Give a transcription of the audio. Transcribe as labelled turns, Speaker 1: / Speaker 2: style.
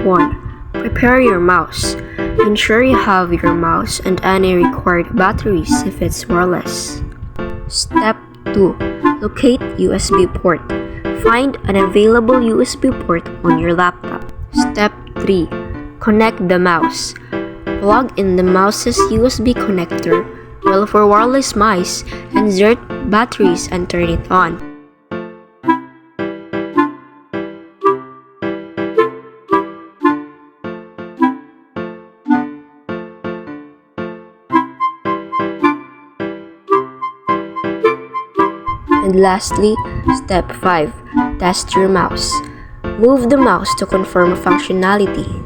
Speaker 1: 1. Prepare your mouse. Ensure you have your mouse and any required batteries if it's wireless. Step 2. Locate USB port. Find an available USB port on your laptop. Step 3. Connect the mouse. Plug in the mouse's USB connector, well for wireless mice, insert batteries and turn it on. And lastly, step 5. Test your mouse. Move the mouse to confirm functionality.